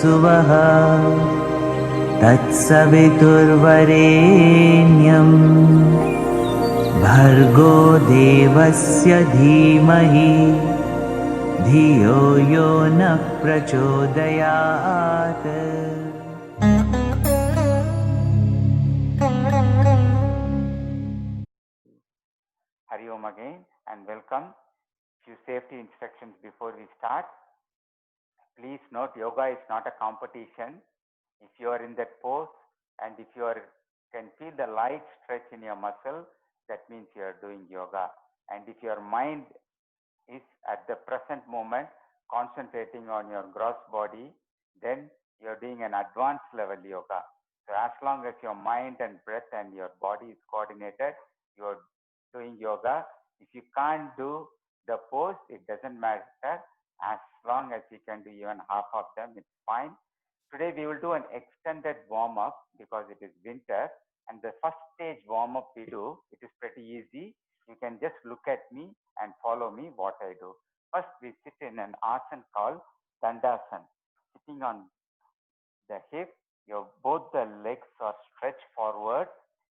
वसुवः तत्सवितुर्वरेण्यं भर्गो देवस्य धीमहि धियो यो नः प्रचोदयात्। Hari Om again and welcome. Few safety instructions before we start. Please note, yoga is not a competition. If you are in that pose and if you can feel the light stretch in your muscle, that means you are doing yoga. And if your mind is at the present moment concentrating on your gross body, then you are doing an advanced level yoga. So as long as your mind and breath and your body is coordinated, you are doing yoga. If you can't do the pose, it doesn't matter. As long as you can do even half of them, it's fine. Today we will do an extended warm-up because it is winter, and the first stage warm-up we do, it is pretty easy. You can just look at me and follow me what I do. First we sit in an asana called Dandasana. Sitting on the hip, both the legs are stretched forward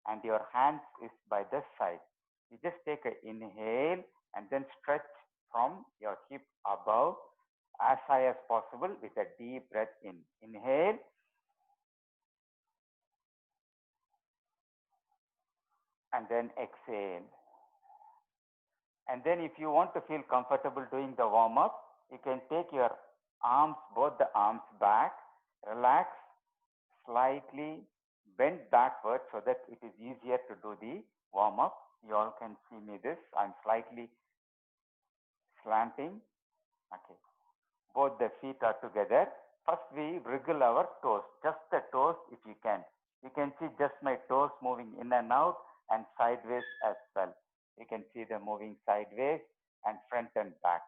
and your hands is by the side. You just take an inhale and then stretch from your hip above as high as possible with a deep breath in. Inhale. And then exhale. And then if you want to feel comfortable doing the warm-up, you can take your arms, both the arms back, relax, slightly bend backward so that it is easier to do the warm-up. You all can see me this. I'm slightly slanting. Okay. Both the feet are together. First we wriggle our toes, just the toes if you can. You can see just my toes moving in and out and sideways as well. You can see them moving sideways and front and back.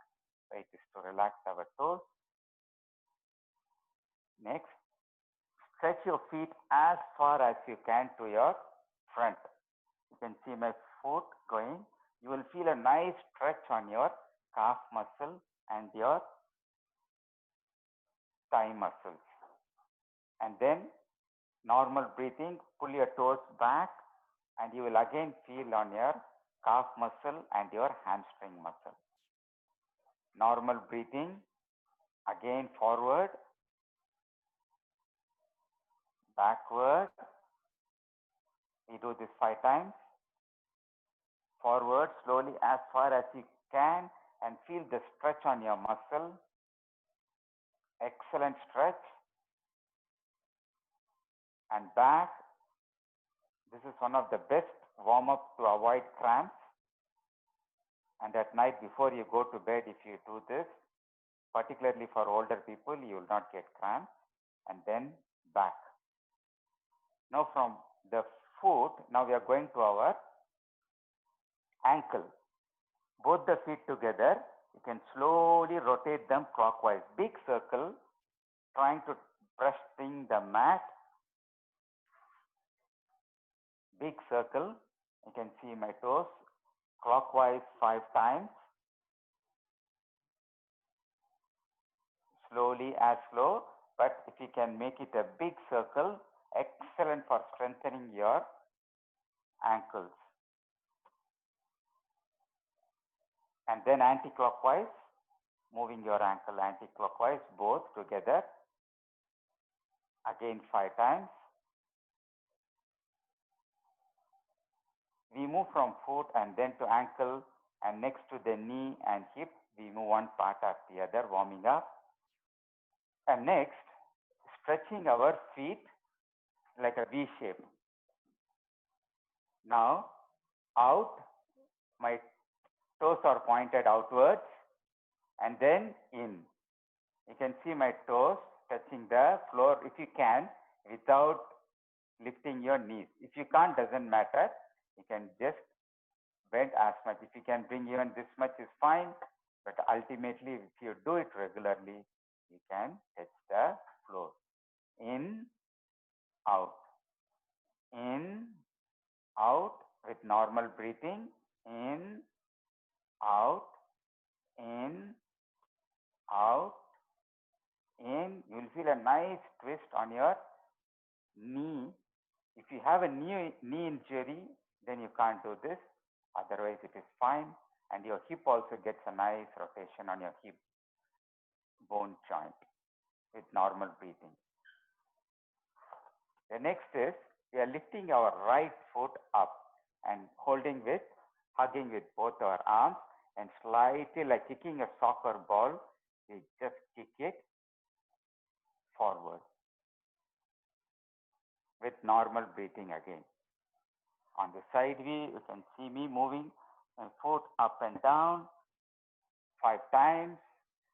So it is to relax our toes. Next, stretch your feet as far as you can to your front. You can see my foot going. You will feel a nice stretch on your calf muscle and your thigh muscles. And then normal breathing, pull your toes back and you will again feel on your calf muscle and your hamstring muscle. Normal breathing, again forward, backward. We do this 5 times. Forward slowly as far as you can and feel the stretch on your muscle. Excellent stretch. And back. This is one of the best warm-ups to avoid cramps. And at night before you go to bed, if you do this, particularly for older people, you will not get cramps. And then back. Now from the foot, now we are going to our ankle. Both the feet together, you can slowly rotate them clockwise. Big circle, trying to pressing the mat. Big circle, you can see my toes, clockwise 5 times. Slowly as slow, but if you can make it a big circle, excellent for strengthening your ankles. And then anti-clockwise, moving your ankle anti-clockwise, both together. Again 5 times. We move from foot and then to ankle and next to the knee and hip, we move one part after the other, warming up. And next, stretching our feet like a V shape. Now, out, my toes are pointed outwards and then in. You can see my toes touching the floor if you can without lifting your knees. If you can't, doesn't matter. You can just bend as much. If you can bring even this much is fine. But ultimately, if you do it regularly, you can touch the floor. In, out. In, out with normal breathing. In, out, in, out, in, you will feel a nice twist on your knee. If you have a knee injury, then you can't do this. Otherwise, it is fine. And your hip also gets a nice rotation on your hip bone joint with normal breathing. The next is we are lifting our right foot up and hugging with both our arms and slightly like kicking a soccer ball, we just kick it forward with normal breathing again. On the side view, you can see me moving my foot up and down 5 times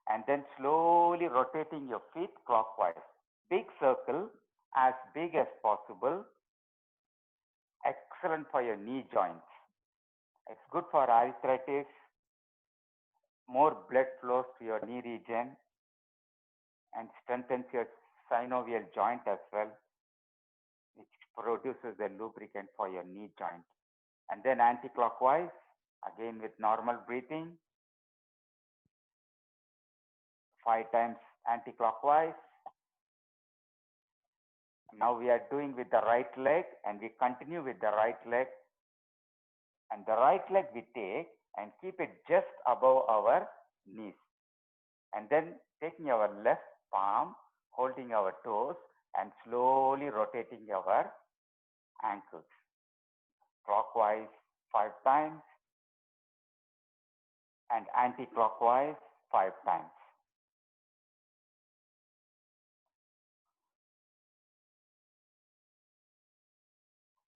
and then slowly rotating your feet clockwise. Big circle, as big as possible. Excellent for your knee joints. It's good for arthritis. More blood flows to your knee region and strengthens your synovial joint as well, which produces the lubricant for your knee joint. And then anti-clockwise, again with normal breathing. 5 times anti-clockwise. Now we are doing with the right leg and we continue with the right leg. And the right leg we take and keep it just above our knees. And then taking our left palm, holding our toes and slowly rotating our ankles. Clockwise 5 times and anti-clockwise 5 times.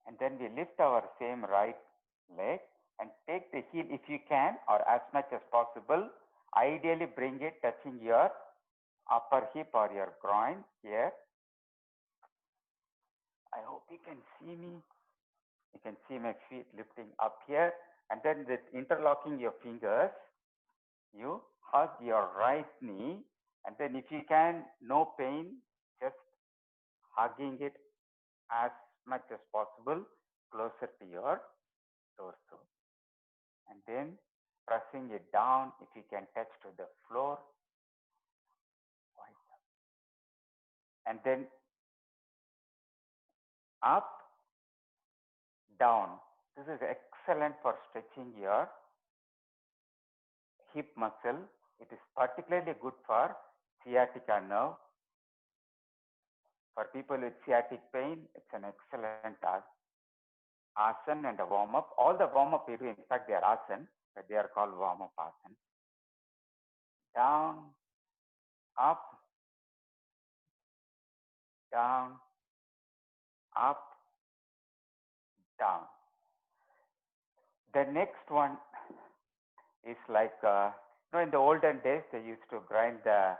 And then we lift our same right leg and take the heel if you can or as much as possible. Ideally bring it touching your upper hip or your groin here. I hope you can see me. You can see my feet lifting up here. And then with interlocking your fingers, you hug your right knee. And then if you can, no pain, just hugging it as much as possible closer to your torso. And then pressing it down if you can touch to the floor. And then up, down. This is excellent for stretching your hip muscle. It is particularly good for sciatica nerve. For people with sciatic pain, it's an excellent asana and a warm-up. All the warm-up we do, in fact, they are asana, but they are called warm-up asana. Down, up, down, up, down. The next one is like, in the olden days, they used to grind the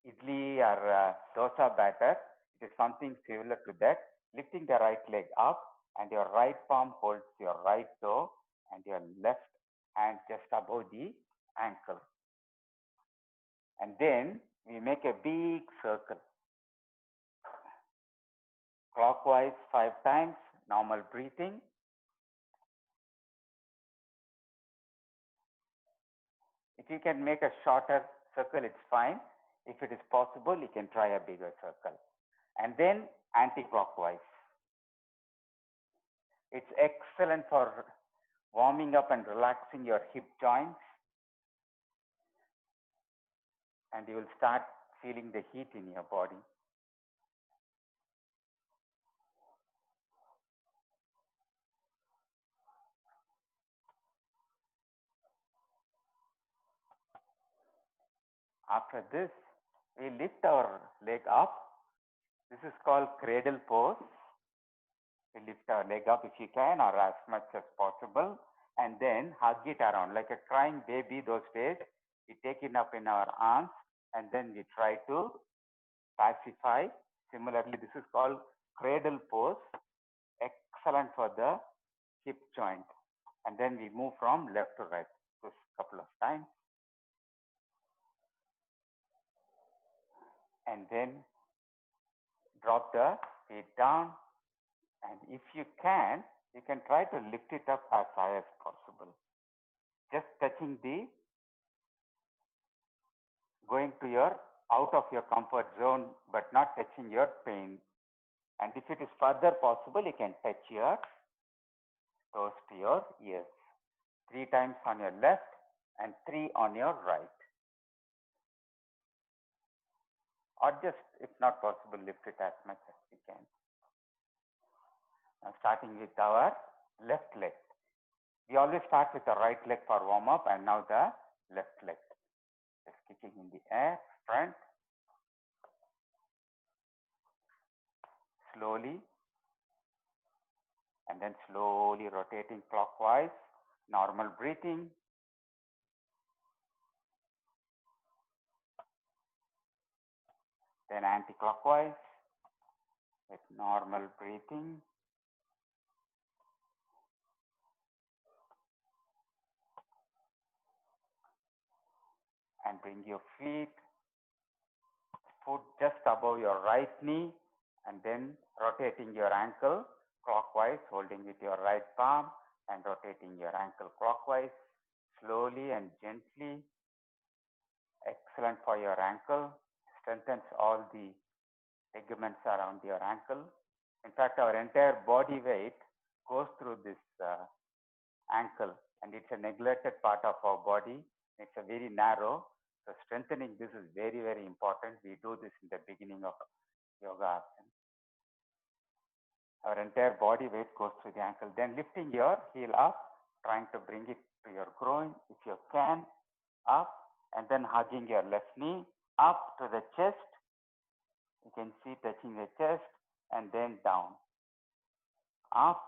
idli or dosa batter. It is something similar to that. Lifting the right leg up and your right palm holds your right toe and your left hand just above the ankle. And then we make a big circle. Clockwise 5 times, normal breathing. If you can make a shorter circle, it's fine. If it is possible, you can try a bigger circle. And then anti-clockwise. It's excellent for warming up and relaxing your hip joints. And you will start feeling the heat in your body. After this, we lift our leg up. This is called cradle pose. We lift our leg up if you can or as much as possible and then hug it around like a crying baby those days. We take it up in our arms and then we try to pacify. Similarly, this is called cradle pose. Excellent for the hip joint. And then we move from left to right this couple of times. And then drop the feet down. And if you can try to lift it up as high as possible. Just touching going to your out of your comfort zone, but not touching your pain. And if it is further possible, you can touch your toes to your ears. 3 times on your left and 3 on your right. Or just, if not possible, lift it as much as you can. Now starting with our left leg. We always start with the right leg for warm up, and now the left leg. Just kicking in the air, front. Slowly. And then slowly rotating clockwise. Normal breathing. Then anti-clockwise with normal breathing. And bring your foot just above your right knee, and then rotating your ankle clockwise, holding with your right palm and rotating your ankle clockwise, slowly and gently. Excellent for your ankle, strengthens all the ligaments around your ankle. In fact, our entire body weight goes through this ankle, and it's a neglected part of our body. It's a very narrow. So strengthening this is very, very important. We do this in the beginning of yoga asana. Our entire body weight goes through the ankle. Then lifting your heel up, trying to bring it to your groin if you can, up, and then hugging your left knee up to the chest. You can see touching the chest, and then down. Up,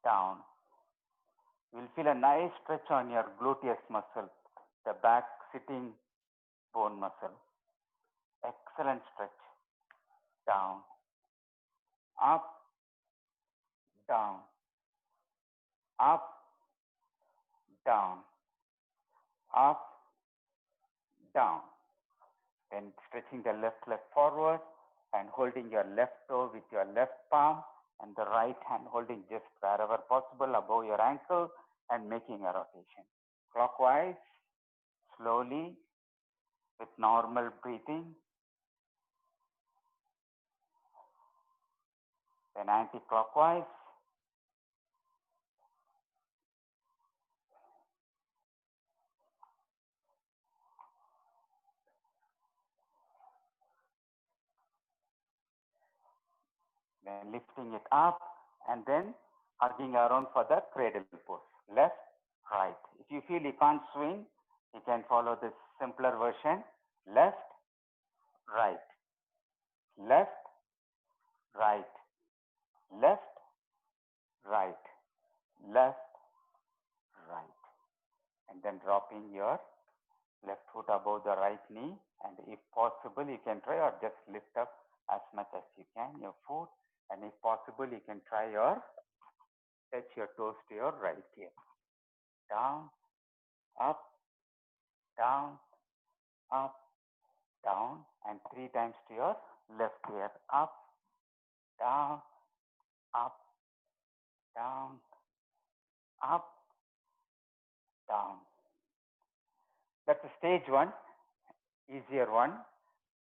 down. You'll feel a nice stretch on your gluteus muscle, the back sitting bone muscle. Excellent stretch. Down, up, down, up, down, up, down. Then stretching the left leg forward and holding your left toe with your left palm and the right hand holding just wherever possible above your ankle and making a rotation. Clockwise, slowly, with normal breathing. Then anti-clockwise. Then lifting it up and then hugging around for the cradle pose. Left, right. If you feel you can't swing, you can follow this simpler version. Left, right. Left, right. Left, right. Left, right. And then dropping your left foot above the right knee. And if possible, you can try or just lift up as much as you can your foot. And if possible, you can try your touch your toes to your right ear. Down, up, down, up, down, and 3 times to your left ear. Up, down, up, down, up, down. That's the stage 1, easier one.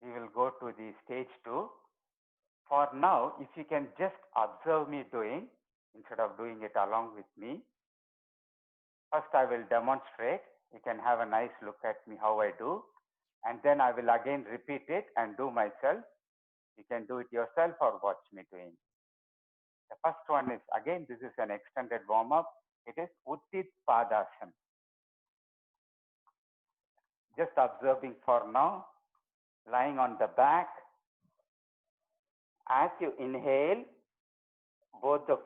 We will go to the stage 2. For now, if you can just observe me doing, instead of doing it along with me. First, I will demonstrate. You can have a nice look at me how I do. And then I will again repeat it and do myself. You can do it yourself or watch me doing. The first one is, again, this is an extended warm-up. It is Utthit Padasana. Just observing for now, lying on the back. As you inhale, both the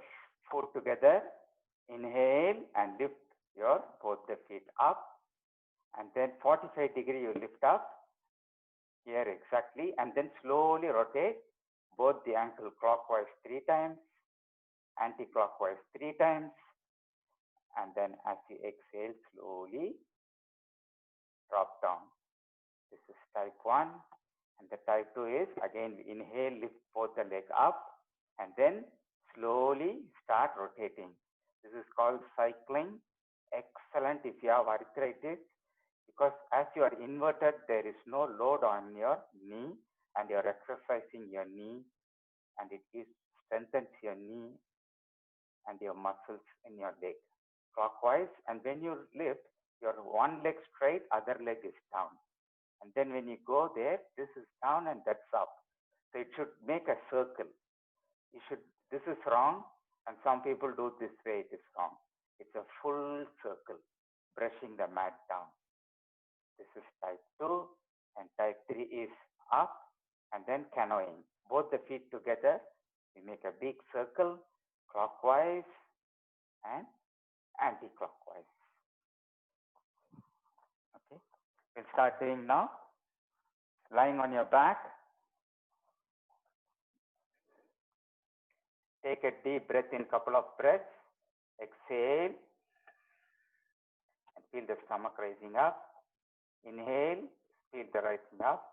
foot together, inhale and lift your both the feet up, and then 45 degree you lift up here exactly, and then slowly rotate both the ankle clockwise 3 times, anti-clockwise 3 times, and then as you exhale slowly drop down. This is type 1. And the type 2 is, again, inhale, lift both the leg up, and then slowly start rotating. This is called cycling. Excellent if you have arthritis. because as you are inverted, there is no load on your knee and you are exercising your knee and it strengthens your knee and your muscles in your leg clockwise. And when you lift, your one leg straight, other leg is down. And then when you go there, this is down and that's up. So it should make a circle. This is wrong, and some people do this way, it is wrong. It's a full circle, brushing the mat down. This is type 2, and type 3 is up, and then canoeing. Both the feet together, we make a big circle, clockwise and anti-clockwise. Okay, we'll start doing now. Lying on your back. Take a deep breath in, couple of breaths. Exhale and feel the stomach rising up. Inhale, feel the rising up.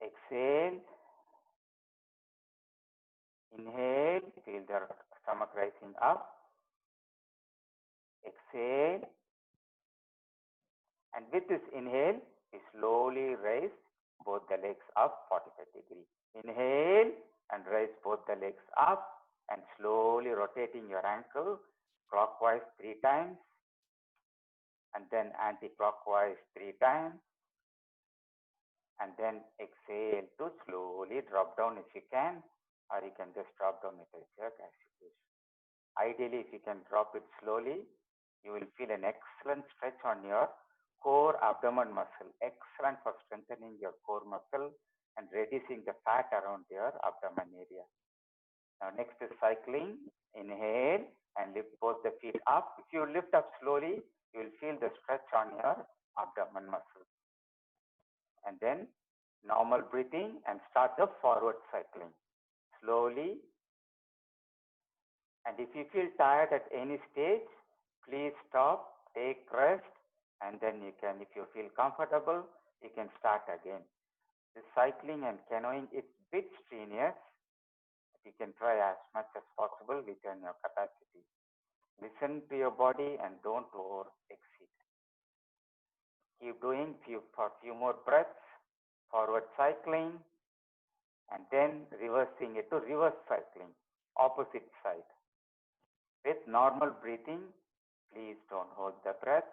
Exhale. Inhale, feel the stomach rising up. Exhale. And with this inhale, we slowly raise both the legs up 45 degrees. Inhale and raise both the legs up and slowly rotating your ankle clockwise 3 times and then anti-clockwise 3 times. And then exhale to slowly drop down if you can, or you can just drop down with a jerk as you wish. Ideally, if you can drop it slowly, you will feel an excellent stretch on your core abdomen muscle. Excellent for strengthening your core muscle and reducing the fat around your abdomen area. Now next is cycling. Inhale and lift both the feet up. If you lift up slowly, you will feel the stretch on your abdomen muscle. And then normal breathing and start the forward cycling. Slowly. And if you feel tired at any stage, please stop, take rest, and then you can, if you feel comfortable, you can start again. The cycling and canoeing, it's a bit strenuous. You can try as much as possible within your capacity. Listen to your body and don't over exceed. Keep doing for a few more breaths, forward cycling, and then reversing it to reverse cycling, opposite side. With normal breathing, please don't hold the breath.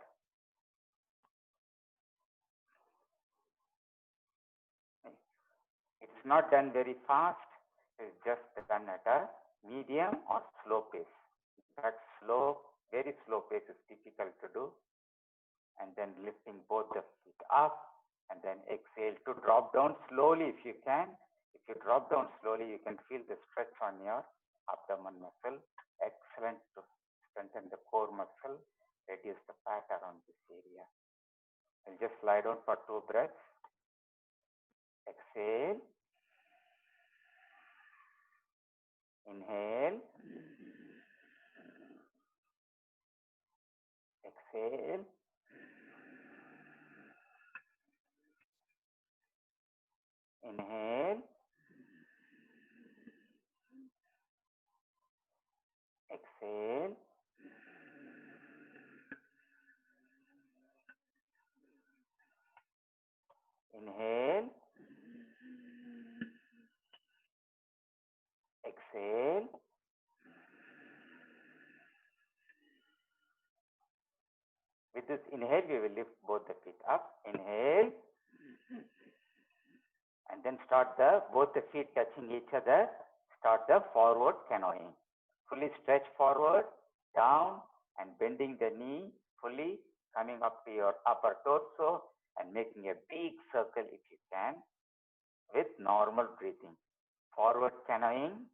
It's not done very fast. It's just done at a medium or slow pace. That slow, very slow pace is difficult to do. And then lifting both the feet up and then exhale to drop down slowly if you can. If you drop down slowly, you can feel the stretch on your abdomen muscle. Excellent to strengthen the core muscle, reduce the fat around this area. And just lie down for 2 breaths. Exhale. Inhale. Exhale. Inhale. Exhale. Inhale. Exhale. With this inhale, we will lift both the feet up. Inhale. And then start both the feet touching each other. Start the forward canoeing. Fully stretch forward, down, and bending the knee fully, coming up to your upper torso and making a big circle if you can with normal breathing. Forward canoeing,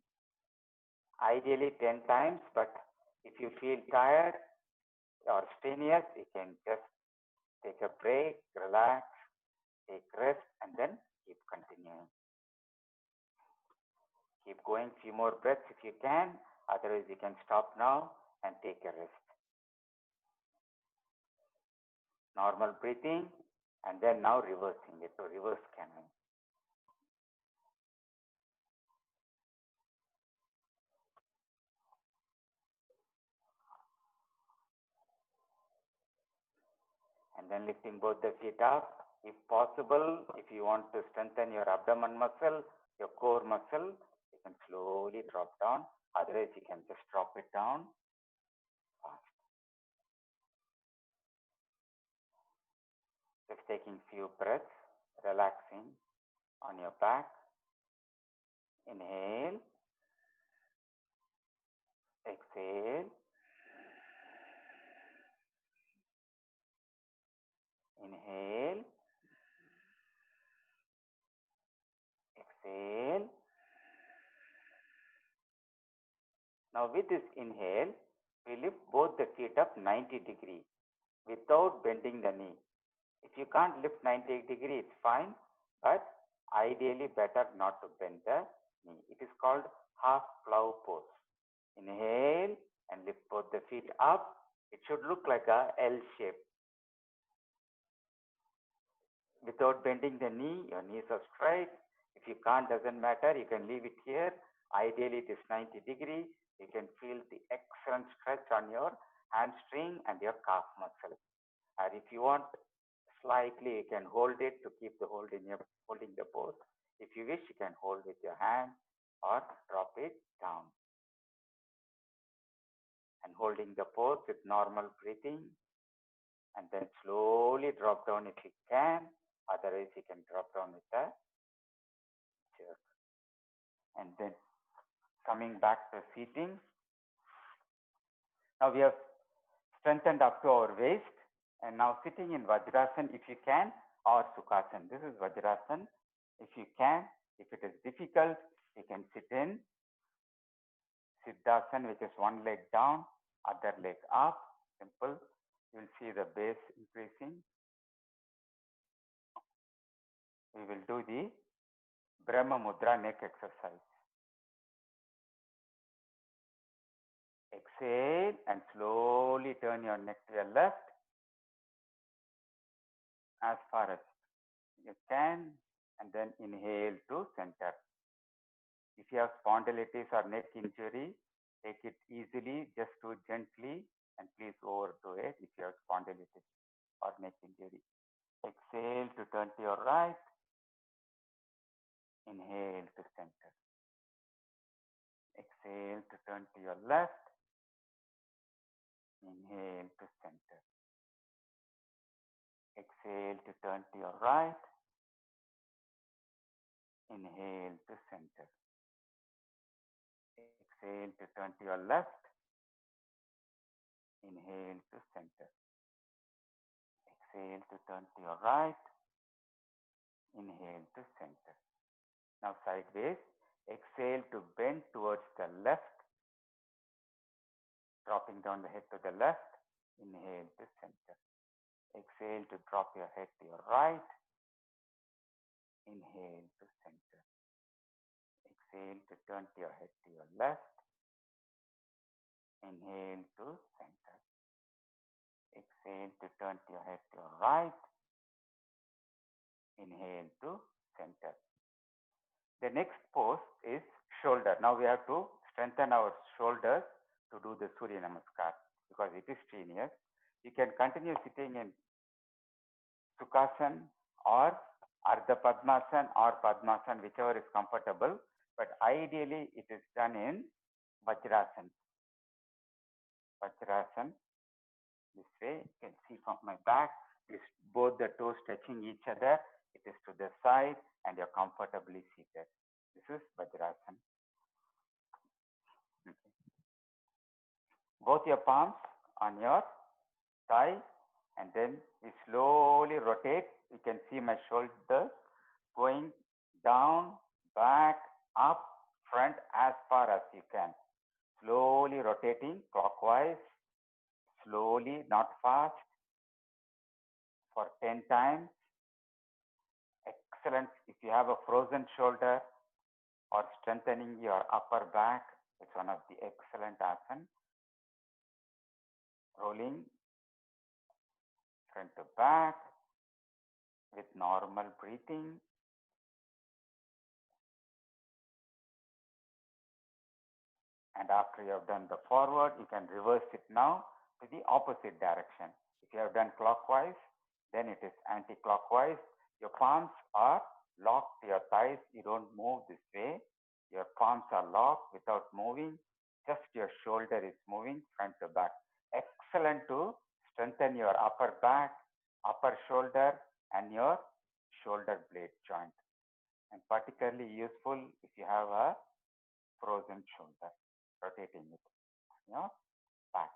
ideally 10 times, but if you feel tired or strenuous, you can just take a break, relax, take rest, and then keep continuing. Keep going, few more breaths if you can. Otherwise, you can stop now and take a rest. Normal breathing, and then now reversing it to reverse canoeing. and then lifting both the feet up. If possible, if you want to strengthen your abdomen muscle, your core muscle, you can slowly drop down. Otherwise, you can just drop it down fast. Just taking few breaths, relaxing on your back. Inhale, exhale, inhale, exhale. Now with this inhale, we lift both the feet up 90 degrees without bending the knee. If you can't lift 90 degrees, it's fine, but ideally better not to bend the knee. It is called half plow pose. Inhale and lift both the feet up. It should look like a L shape. Without bending the knee, your knees are straight. If you can't, doesn't matter, you can leave it here. Ideally, it is 90 degrees. You can feel the excellent stretch on your hamstring and your calf muscle. And if you want slightly, you can hold it to keep the holding the pose. If you wish, you can hold with your hand or drop it down. And holding the pose with normal breathing, and then slowly drop down if you can. Otherwise, you can drop down with a jerk. And then coming back to seating. Now we have strengthened up to our waist, and now sitting in Vajrasana if you can, or Sukhasana. This is Vajrasana. If you can, if it is difficult, you can sit in Siddhasana, which is one leg down, other leg up. Simple. You will see the base increasing. We will do the Brahma Mudra neck exercise. Exhale and slowly turn your neck to your left as far as you can, and then inhale to center. If you have spondylitis or neck injury, take it easily, just do it gently, and please overdo it if you have spondylitis or neck injury. Exhale to turn to your right. Inhale to center. Exhale to turn to your left. Inhale to center. Exhale to turn to your right. Inhale to center. Exhale to turn to your left. Inhale to center. Exhale to turn to your right. Inhale to center. Now sideways. Exhale to bend towards the left. Dropping down the head to the left. Inhale to center. Exhale to drop your head to your right. Inhale to center. Exhale to turn to your head to your left. Inhale to center. Exhale to turn to your head to your right. Inhale to center. The next pose is shoulder. Now we have to strengthen our shoulders to do the Surya Namaskar because it is strenuous. You can continue sitting in Sukhasana or Ardha Padmasana or Padmasana, whichever is comfortable. But ideally, it is done in Vajrasana. Vajrasana. This way, you can see from my back, is both the toes touching each other. It is to the side and you're comfortably seated. This is Vajrasana. Okay. Both your palms on your thigh, and then we slowly rotate. You can see my shoulders going down, back, up, front as far as you can. Slowly rotating clockwise, slowly, not fast, for 10 times. Excellent. If you have a frozen shoulder or strengthening your upper back, it's one of the excellent asana. Rolling front to back with normal breathing. And after you have done the forward, you can reverse it now to the opposite direction. If you have done clockwise, then it is anti-clockwise. Your palms are locked to your thighs. You don't move this way. Your palms are locked without moving. Just your shoulder is moving front to back. Excellent to strengthen your upper back, upper shoulder, and your shoulder blade joint. And particularly useful if you have a frozen shoulder, rotating it, back.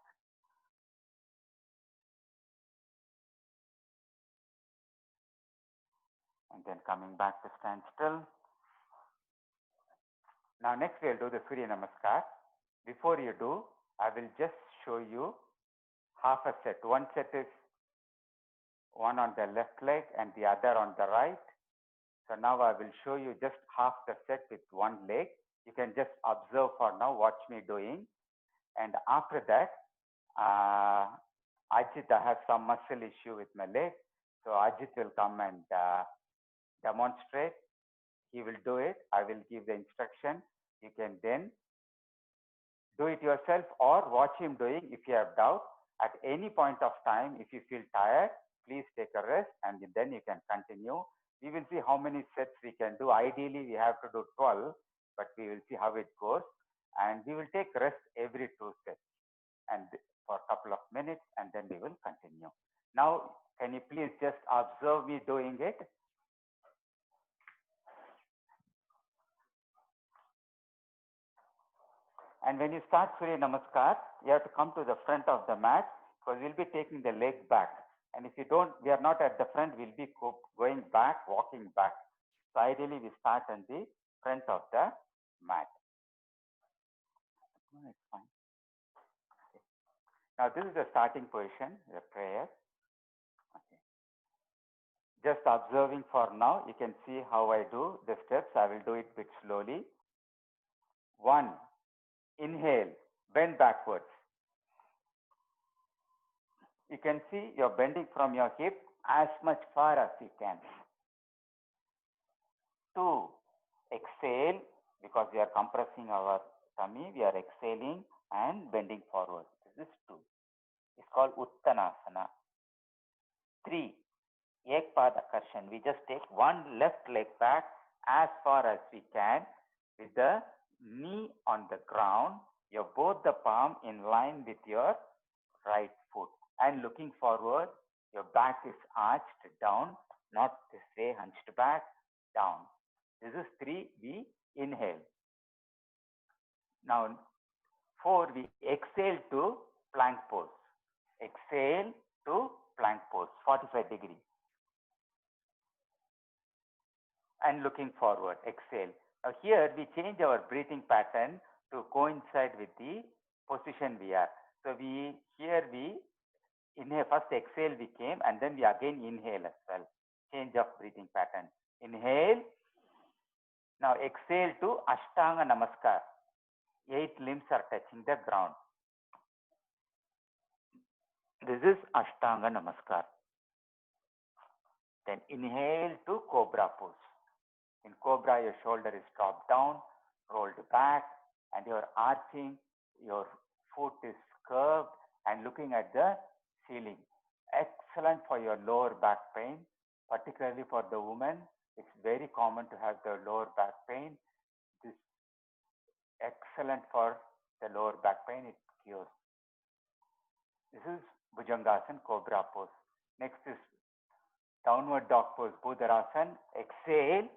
And then coming back to stand still. Now next we'll do the Surya Namaskar. Before you do, I will just show you half a set. One set is one on the left leg and the other on the right. So now I will show you just half the set with one leg. You can just observe for now, watch me doing. And after that, Ajit, I have some muscle issue with my leg. So Ajit will come and demonstrate. He will do it. I will give the instruction. You can then do it yourself or watch him doing if you have doubt. At any point of time, if you feel tired, please take a rest and then you can continue. We will see how many sets we can do. Ideally, we have to do 12, but we will see how it goes. And we will take rest every 2 sets and for a couple of minutes, and then we will continue. Now, can you please just observe me doing it? And when you start Surya Namaskar, you have to come to the front of the mat because we'll be taking the leg back. And if you don't, we are not at the front, we'll be going back, walking back. So ideally, we start on the front of the mat. No, it's fine. Okay. Now, this is the starting position, the prayer. Okay. Just observing for now, you can see how I do the steps. I will do it a bit slowly. 1. Inhale, bend backwards. You can see you're bending from your hip as much far as you can. 2. Exhale, because we are compressing our tummy, we are exhaling and bending forward. This is 2. It's called Uttanasana. 3. Ekpada Karshan. We just take one left leg back as far as we can with the knee on the ground, your both the palm in line with your right foot and looking forward. Your back is arched down, not this way, hunched back, down. This is 3, we inhale. Now 4, we exhale to plank pose. Exhale to plank pose, 45 degrees. And looking forward, exhale. Now here we change our breathing pattern to coincide with the position we are. So we inhale, first exhale we came and then we again inhale as well. Change of breathing pattern. Inhale. Now exhale to Ashtanga Namaskar. 8 limbs are touching the ground. This is Ashtanga Namaskar. Then inhale to Cobra pose. In Cobra, your shoulder is dropped down, rolled back, and you're arching, your foot is curved and looking at the ceiling. Excellent for your lower back pain, particularly for the woman. It's very common to have the lower back pain. This is excellent for the lower back pain, it cures. This is Bhujangasana, Cobra pose. Next is downward dog pose, Bhudarasana. Exhale.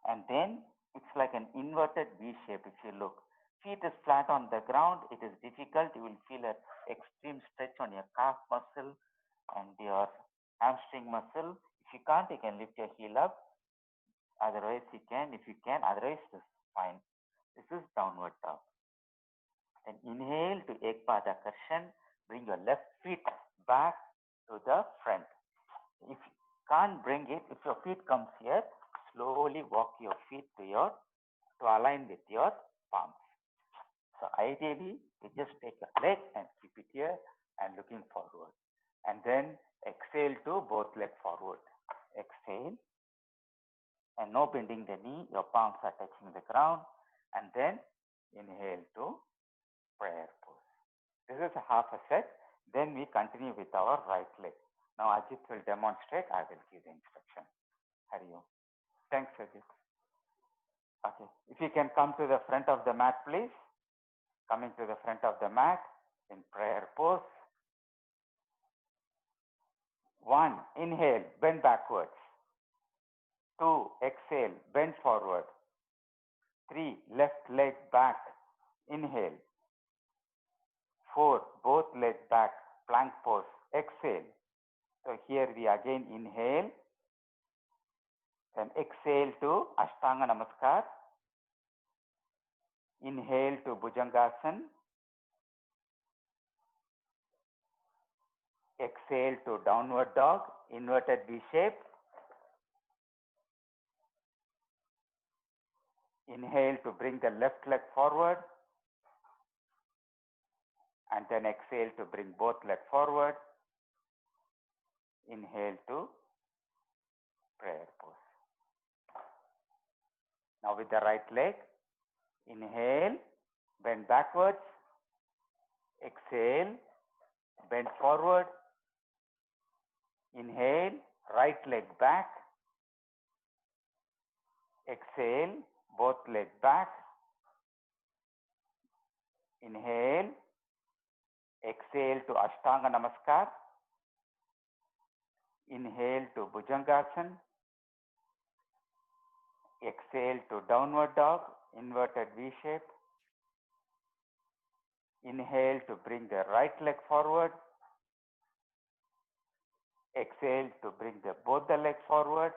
And then it's like an inverted V shape if you look. Feet is flat on the ground. It is difficult. You will feel an extreme stretch on your calf muscle and your hamstring muscle. If you can't, you can lift your heel up. Otherwise, you can. If you can, otherwise, it's fine. This is downward dog. Then inhale to Ekpada Karshan. Bring your left feet back to the front. If you can't bring it, if your feet comes here, slowly walk your feet to align with your palms. So ideally, you just take a leg and keep it here and looking forward. And then exhale to both legs forward. Exhale. And no bending the knee. Your palms are touching the ground. And then inhale to prayer pose. This is a half a set. Then we continue with our right leg. Now Ajit will demonstrate. I will give the instruction. Hari Om. Thanks, Ajit. Okay. If you can come to the front of the mat, please. Coming to the front of the mat in prayer pose. 1. Inhale, bend backwards. 2. Exhale, bend forward. 3. Left leg back. Inhale. 4. Both legs back. Plank pose. Exhale. So here we again inhale. Then exhale to Ashtanga Namaskar. Inhale to Bhujangasana. Exhale to downward dog, inverted V shape. Inhale to bring the left leg forward. And then exhale to bring both legs forward. Inhale to prayer pose. Now with the right leg, inhale, bend backwards. Exhale, bend forward. Inhale, right leg back. Exhale, both legs back. Inhale, exhale to Ashtanga Namaskar. Inhale to Bhujangasana. Exhale to downward dog, inverted V shape. Inhale to bring the right leg forward. Exhale to bring both the legs forward.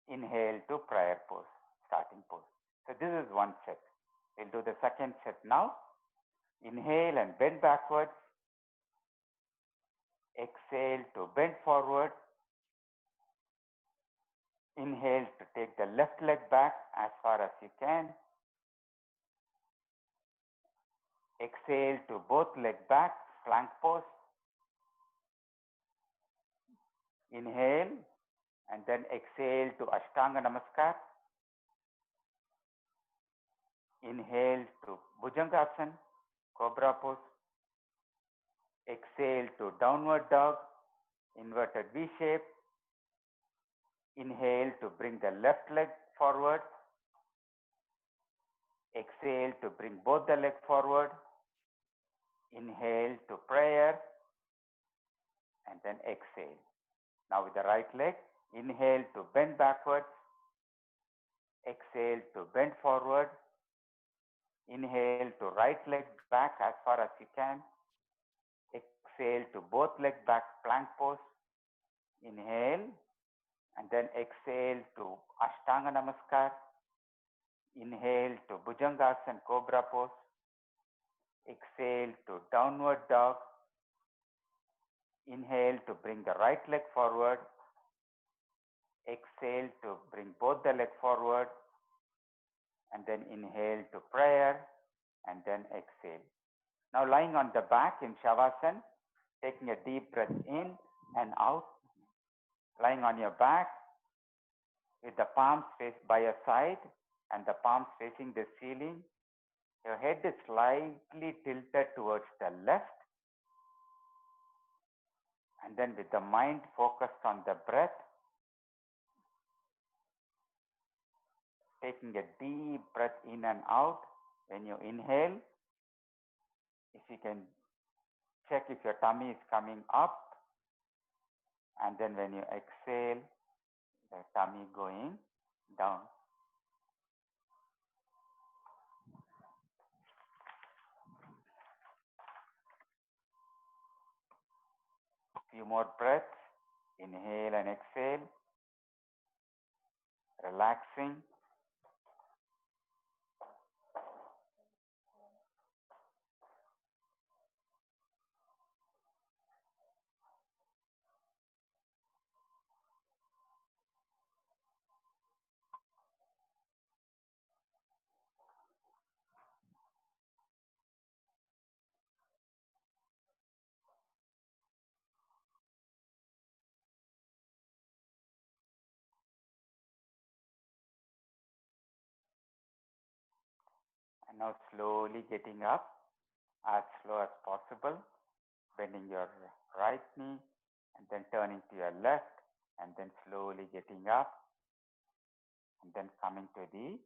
Inhale to prayer pose, starting pose. So this is one set. We'll do the second set now. Inhale and bend backwards. Exhale to bend forward. Inhale to take the left leg back as far as you can. Exhale to both legs back, plank pose. Inhale and then exhale to Ashtanga Namaskar. Inhale to Bhujangasana, Cobra pose. Exhale to downward dog, inverted V shape. Inhale to bring the left leg forward. Exhale to bring both the legs forward. Inhale to prayer and then exhale. Now with the right leg, inhale to bend backwards. Exhale to bend forward. Inhale to right leg back as far as you can. Exhale to both legs back, plank pose. Inhale and then exhale to Ashtanga Namaskar. Inhale to Bhujangasana, Cobra pose. Exhale to downward dog. Inhale to bring the right leg forward. Exhale to bring both the legs forward. And then inhale to prayer and then exhale. Now lying on the back in Shavasana, taking a deep breath in and out. Lying on your back with the palms faced by your side and the palms facing the ceiling. Your head is slightly tilted towards the left. And then with the mind focused on the breath, taking a deep breath in and out. When you inhale, if you can check if your tummy is coming up. And then when you exhale, the tummy going down. Few more breaths. Inhale and exhale. Relaxing. And now slowly getting up as slow as possible. bending your right knee and then turning to your left and then slowly getting up and then coming to the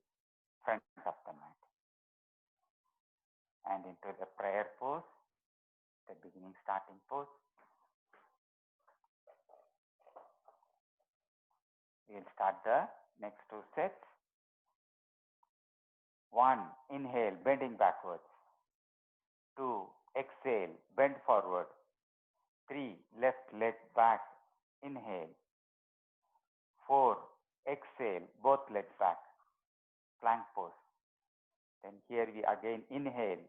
front of the mat and into the prayer pose, the beginning starting pose. We'll start the next two sets. 1, inhale, bending backwards. 2, exhale, bend forward. 3, left leg back, inhale. 4, exhale, both legs back, plank pose. Then here we again inhale,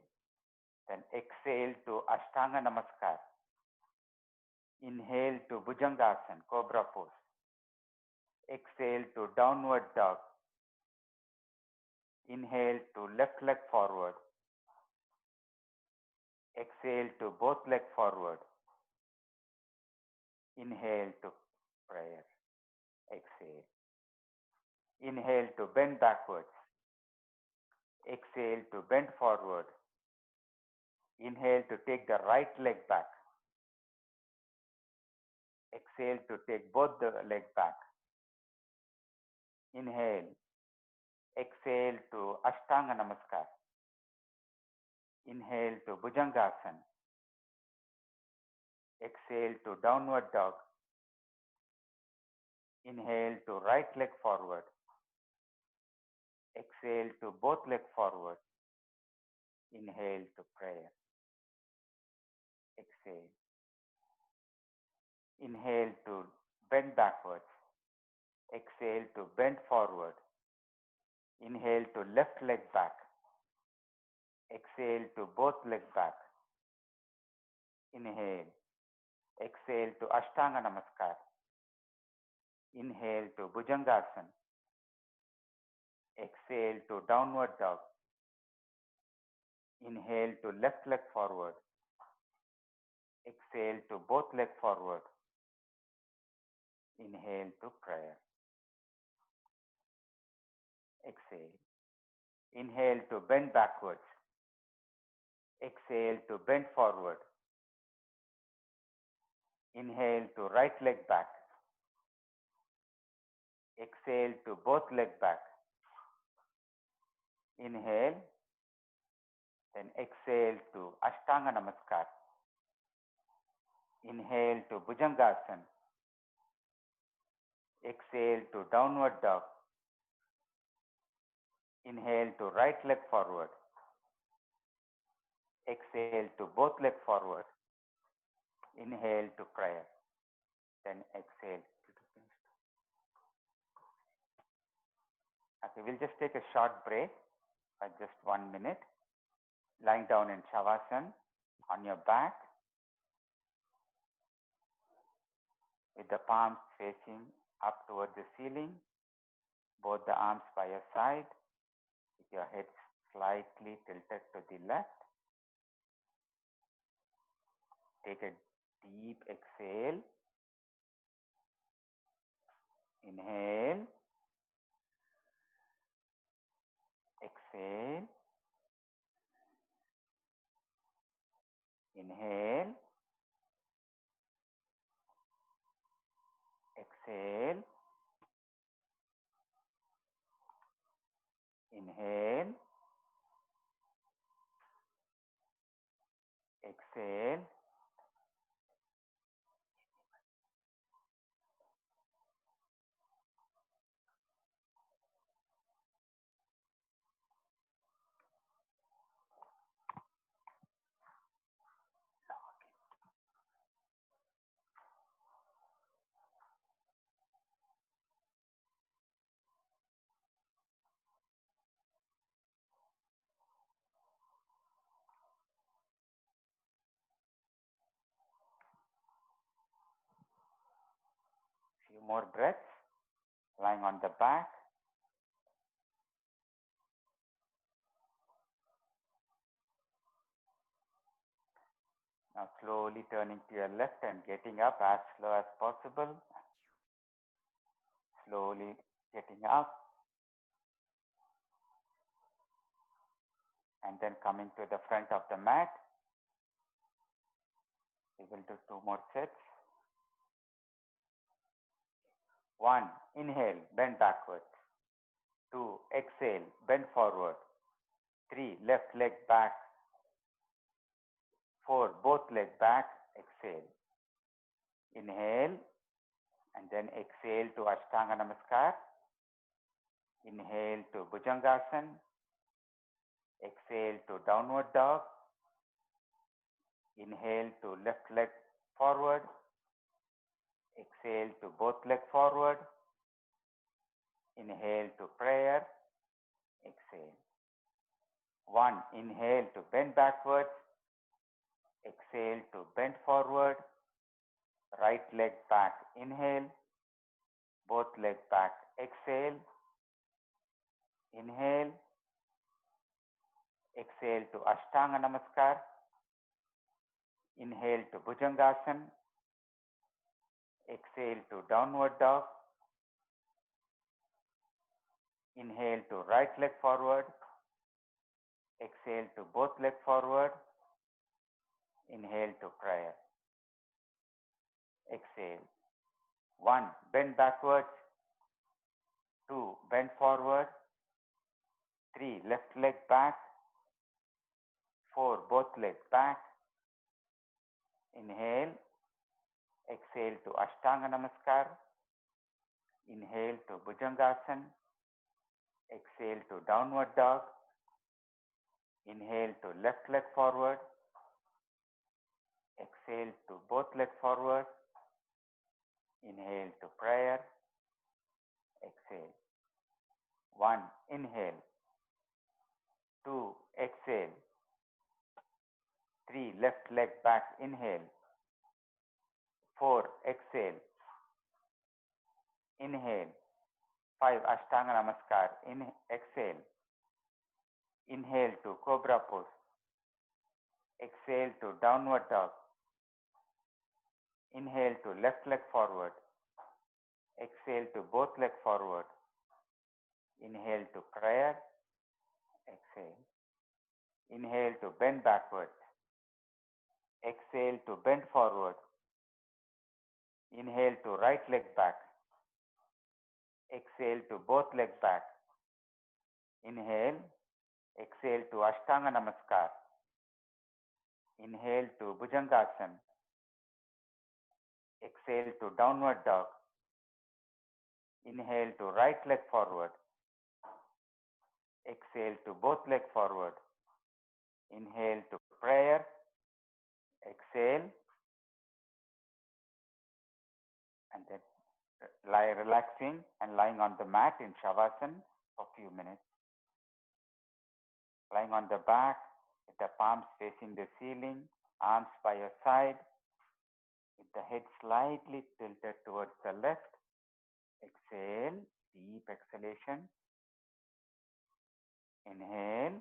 then exhale to Ashtanga Namaskar. Inhale to Bhujangasana, Cobra pose. Exhale to downward dog. Inhale to left leg forward. Exhale to both legs forward. Inhale to prayer. Exhale. Inhale to bend backwards. Exhale to bend forward. Inhale to take the right leg back. Exhale to take both the legs back. Inhale. Exhale to Ashtanga Namaskar. Inhale to Bhujangasana. Exhale to downward dog. Inhale to right leg forward. Exhale to both legs forward. Inhale to prayer. Exhale. Inhale to bend backwards. Exhale to bend forward. Inhale to left leg back. Exhale to both legs back. Inhale. Exhale to Ashtanga Namaskar. Inhale to Bhujangasana. Exhale to downward dog. Inhale to left leg forward. Exhale to both legs forward. Inhale to prayer. Exhale. Inhale to bend backwards. Exhale to bend forward. Inhale to right leg back. Exhale to both legs back. Inhale. Then exhale to Ashtanga Namaskar. Inhale to Bhujangasana. Exhale to downward dog. Inhale to right leg forward. Exhale to both legs forward. Inhale to prayer. Then exhale. Okay, we'll just take a short break for just 1 minute. Lying down in Shavasana on your back with the palms facing up towards the ceiling, both the arms by your side, with your head slightly tilted to the left. Take a deep exhale. Inhale. Exhale. Inhale. Exhale. Inhale. Exhale. Few more breaths. Lying on the back. Now slowly turning to your left and getting up as slow as possible. Slowly getting up. And then coming to the front of the mat. We will do 2 more sets. 1, inhale, bend backwards. 2, exhale, bend forward. 3, left leg back. 4, both leg back, exhale. Inhale and then exhale to Ashtanga Namaskar. Inhale to Bhujangasana. Exhale to downward dog. Inhale to left leg forward. Exhale to both leg forward. Inhale to prayer. Exhale. 1, inhale to bend backwards. Exhale to bend forward. Right leg back, inhale. Both leg back, exhale. Inhale. Exhale to Ashtanga Namaskar. Inhale to Bhujangasana. Exhale to downward dog. Inhale to right leg forward. Exhale to both leg forward. Inhale to prayer. Exhale. 1, bend backwards. 2, bend forward. 3, left leg back. 4, both legs back. Inhale. Exhale to Ashtanga Namaskar. Inhale to Bhujangasana. Exhale to downward dog. Inhale to left leg forward. Exhale to both legs forward. Inhale to prayer. Exhale. 1, inhale. 2, exhale. 3, left leg back, inhale. 4, exhale. Inhale. 5, Ashtanga Namaskar. Exhale. Inhale to Cobra pose. Exhale to downward dog. Inhale to left leg forward. Exhale to both leg forward. Inhale to prayer. Exhale. Inhale to bend backward. Exhale to bend forward. Inhale to right leg back. Exhale to both legs back. Inhale. Exhale to Ashtanga Namaskar. Inhale to Bhujangasana. Exhale to downward dog. Inhale to right leg forward. Exhale to both legs forward. Inhale to prayer. Exhale. And then lie relaxing and lying on the mat in Shavasana for a few minutes. Lying on the back with the palms facing the ceiling, arms by your side, with the head slightly tilted towards the left. Exhale, deep exhalation. Inhale.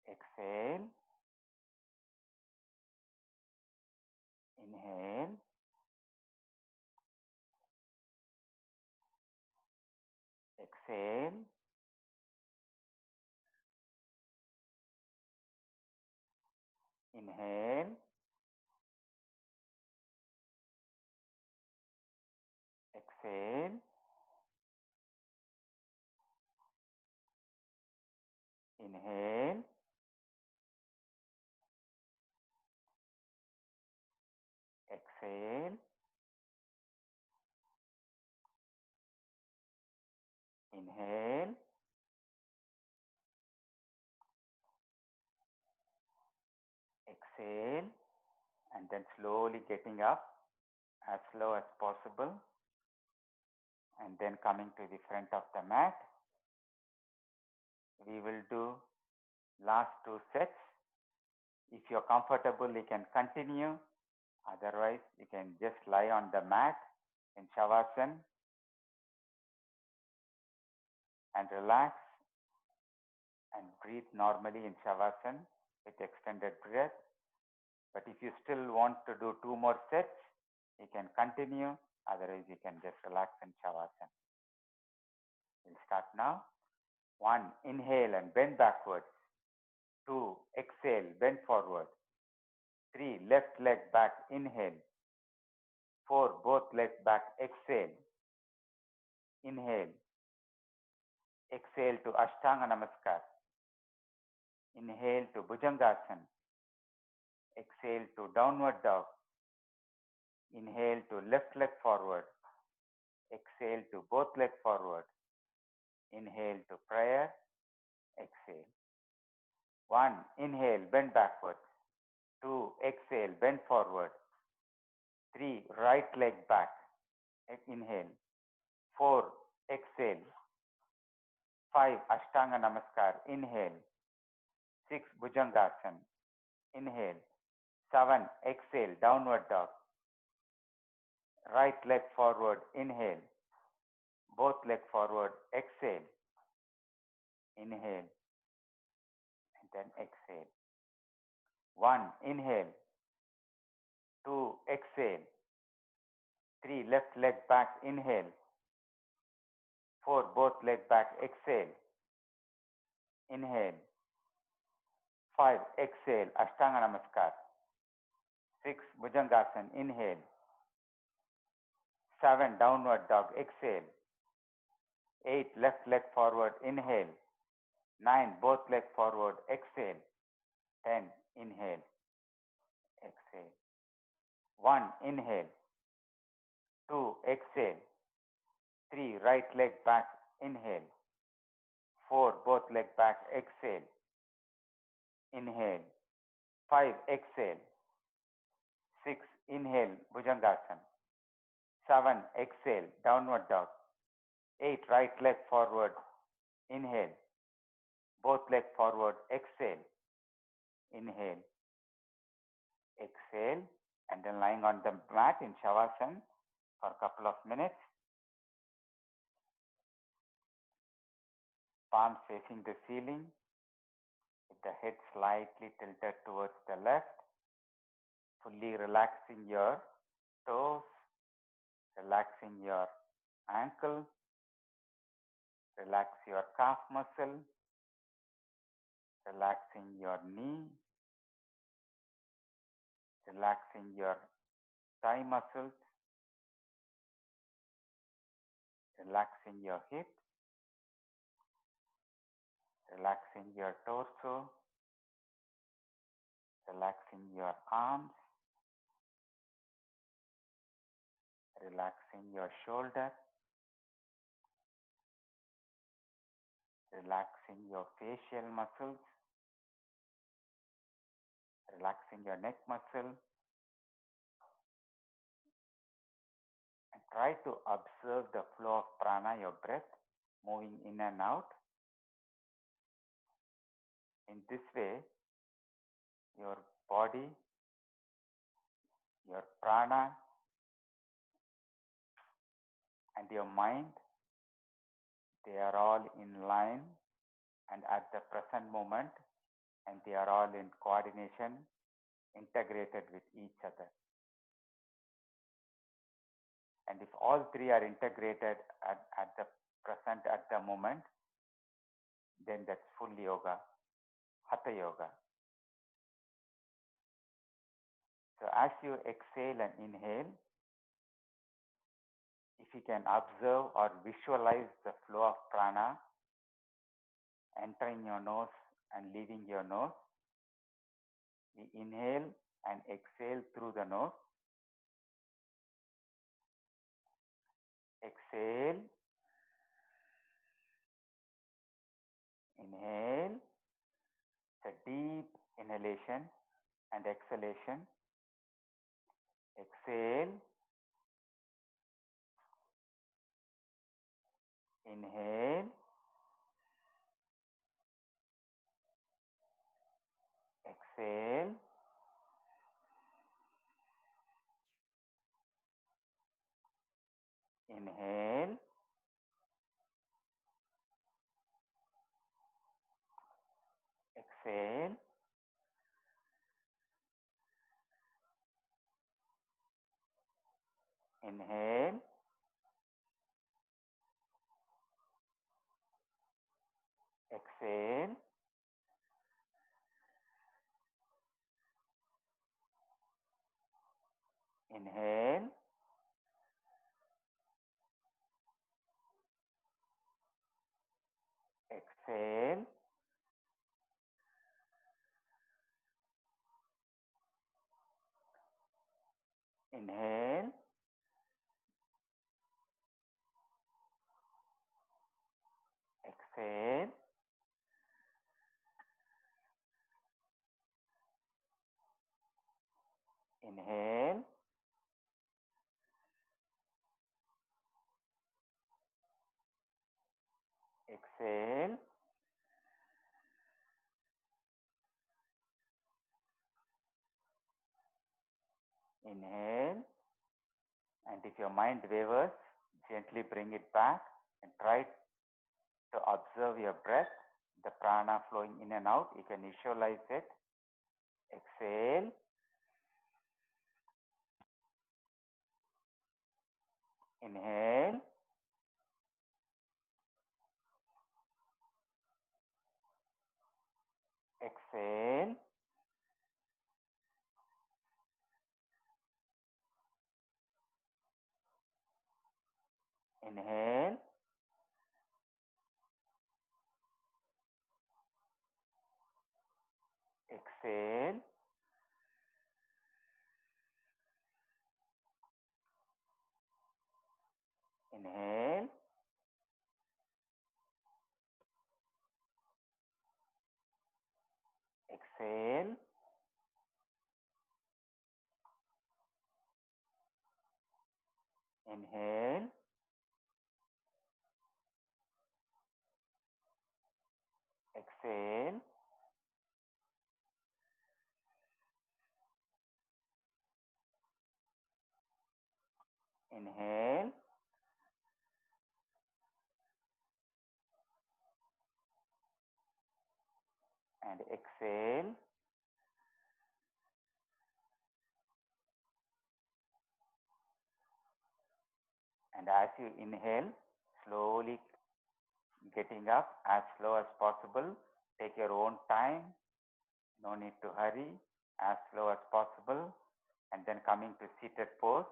Exhale. Inhale. Exhale. Inhale. Exhale. Inhale. Exhale. Inhale. Exhale. And then slowly getting up as slow as possible. And then coming to the front of the mat. We will do last 2 sets. If you're comfortable, you can continue. Otherwise, you can just lie on the mat in Shavasana and relax and breathe normally in Shavasana with extended breath. But if you still want to do 2 more sets, you can continue. Otherwise, you can just relax in Shavasana. We'll start now. 1, inhale and bend backwards. 2, exhale, bend forward. 3, left leg back, inhale. 4, both legs back, exhale. Inhale. Exhale to Ashtanga Namaskar. Inhale to Bhujangasana. Exhale to downward dog. Inhale to left leg forward. Exhale to both legs forward. Inhale to prayer. Exhale. 1, inhale, bend backwards. 2, exhale, bend forward. 3, right leg back. Inhale. 4, exhale. 5, Ashtanga Namaskar. Inhale. 6, Bhujangasana. Inhale. 7, exhale, downward dog. Right leg forward. Inhale. Both legs forward. Exhale. Inhale. And then exhale. 1, inhale. 2, exhale. 3, left leg back. Inhale. 4, both legs back. Exhale. Inhale. 5, exhale, Ashtanga Namaskar. 6, Bhujangasana. Inhale. 7, downward dog. Exhale. 8, left leg forward. Inhale. 9, both legs forward. Exhale. 10, inhale. Exhale. 1, inhale. 2, exhale. 3, right leg back. Inhale. 4, both legs back. Exhale. Inhale. 5, exhale. 6, inhale, Bhujangasana. 7, exhale, downward dog. 8, right leg forward. Inhale. Both legs forward. Exhale. Inhale. Exhale. And then lying on the mat in Shavasana for a couple of minutes. Palms facing the ceiling. With the head slightly tilted towards the left. Fully relaxing your toes. Relaxing your ankle. Relax your calf muscle. Relaxing your knee. Relaxing your thigh muscles. Relaxing your hips. Relaxing your torso. Relaxing your arms. Relaxing your shoulder. Relaxing your facial muscles. Relaxing your neck muscle. And try to observe the flow of prana, your breath, moving in and out. In this way, your body, your prana, and your mind, they are all in line and at the present moment, and they are all in coordination, integrated with each other. And if all three are integrated at the present, at the moment, then that's full yoga, hatha yoga. So as you exhale and inhale, if you can observe or visualize the flow of prana entering your nose and leaving your nose, we inhale and exhale through the nose. Exhale. Inhale. It's a deep inhalation and exhalation. Exhale. Inhale. Exhale. Inhale. Exhale. Inhale. Exhale. Inhale. Exhale. Inhale. Exhale. Inhale. Exhale. Inhale. And if your mind wavers, gently bring it back and try to observe your breath, the prana flowing in and out. You can visualize it. Exhale. Inhale. Exhale. Inhale. Exhale. Inhale. Exhale. Inhale. Exhale. Inhale. And exhale. And as you inhale, slowly getting up as slow as possible. Take your own time. No need to hurry. As slow as possible. And then coming to seated pose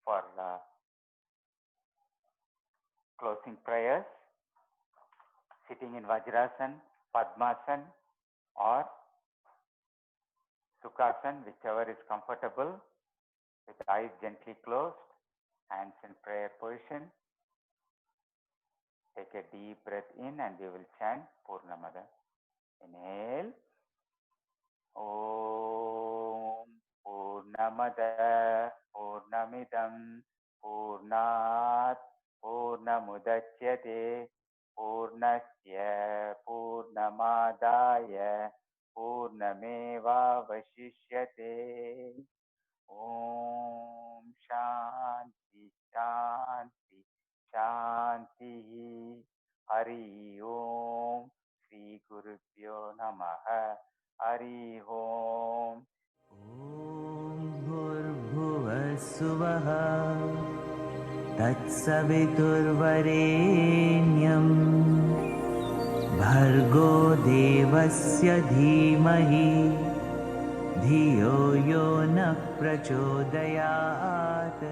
for closing prayers. Sitting in Vajrasan, Padmasan, or Sukhasan, whichever is comfortable, with eyes gently closed, hands in prayer position. Take a deep breath in and we will chant Purnamada. Inhale. Om Purnamada Purnamidam Purnat Purnamudachyate Purnasya Purnamadaya Purnameva Vashishyate. Om Shanti Shanti Shanti. Hari Om. Shri Gurubhyo Namaha. Hari Om. ॐ भूर्भुवस्सुवः तत्सवितुर्वरेण्यं भर्गो देवस्य धीमहि धियो यो नः प्रचोदयात्।